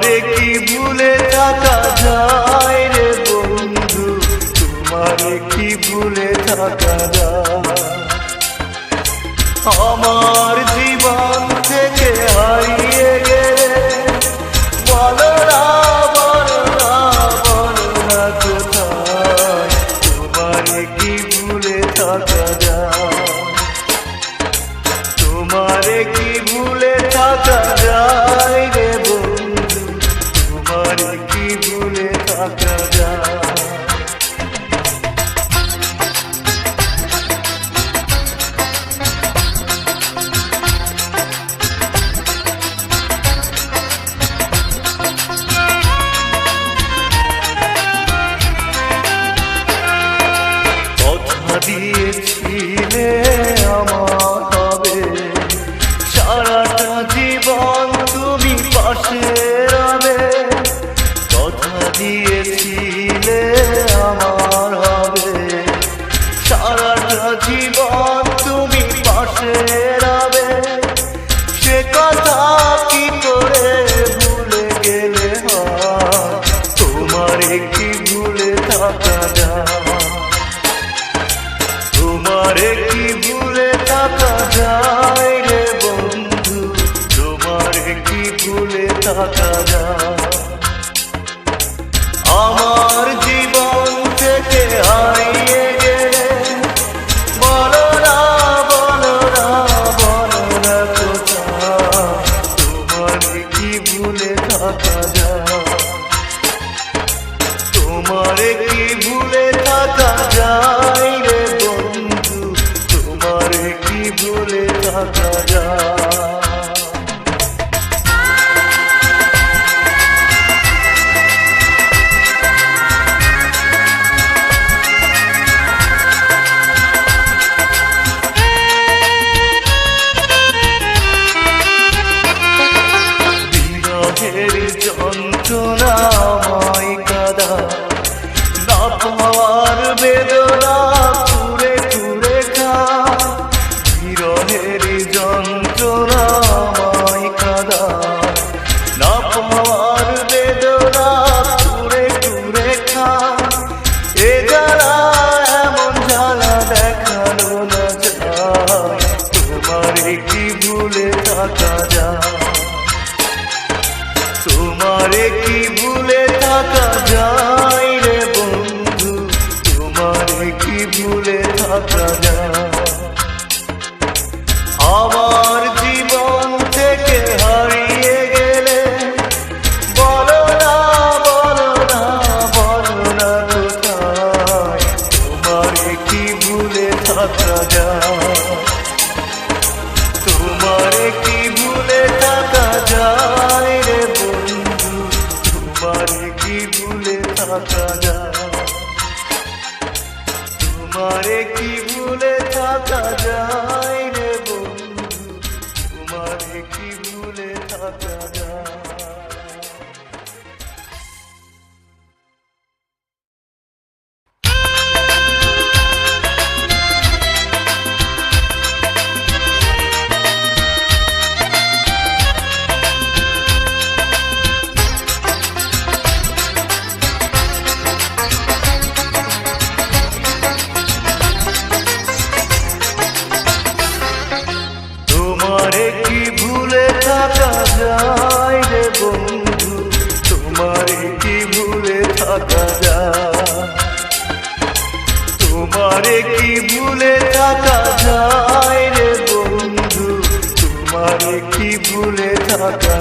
তোমারে কি ভুলে থাকা যায় রে বন্ধু, তোমারে কি ভুলে থাকা যায়। আমার জীবন থেকে হারিয়ে গেলে বলো না বলো না বলো না কোথায়, তোমারে কি ভুলে থাকা যায়। তোমারে কি ভুলে থাকা যায় রে বন্ধু, তোমারে কি ভুলে থাকা যায়। দিয়েছিলে আমার হবে সারাটা জীবন তুমি পাশে রবে, কথা দিয়েছিলে আমার হবে সারাটা জীবন তুমি পাশে রবে, সে কথা কি করে ভুলে গেলে হয়, তোমারে কি ভুলে থাকা যায়। তোমারে কি ভুলে থাকা যায় রে বন্ধু, তোমারে কি ভুলে থাকা যায়। আমার জীবন থেকে হারিয়ে গেলে বলো না বলো না বলো না কোথায়, তোমারে কি ভুলে থাকা যায়। তোমারে কি ভুলে থাকা যায় রে বন্ধু, তোমারে কি ভুলে থাকা যায়। বিরহের যন্ত্রণাময় কাদা, না পাওয়ার বেদনা কুরে কুরে খা, বিরহের যন্ত্রণাময় কাদা, না পাওয়ার বেদনা কুরে কুরে খা, এ জ্বালা এমন জ্বালা দেখানো না যায়, তোমারে কি ভুলে থাকা যায়। তোমারে কি ভুলে থাকা যায় রে বন্ধু, তোমারে কি ভুলে থাকা যায়। আমার জীবন থেকে হারিয়ে গেলে বলো না বলো না বলো না কোথায়, তোমারে কি ভুলে থাকা যায়। তোমারে কি ভুলে থাকা যায় রে বন্ধু, তোমারে কি ভুলে থাকা যায়। তোমারে কি ভুলে থাকা যায় রে বন্ধু, তোমারে কি ভুলে থাকা যায়। তোমারে কি ভুলে থাকা যায় রে বন্ধু, তোমারে কি ভুলে থাকা যায়। তোমারে কি ভুলে থাকা যায় রে বন্ধু, তোমারে কি ভুলে থাকা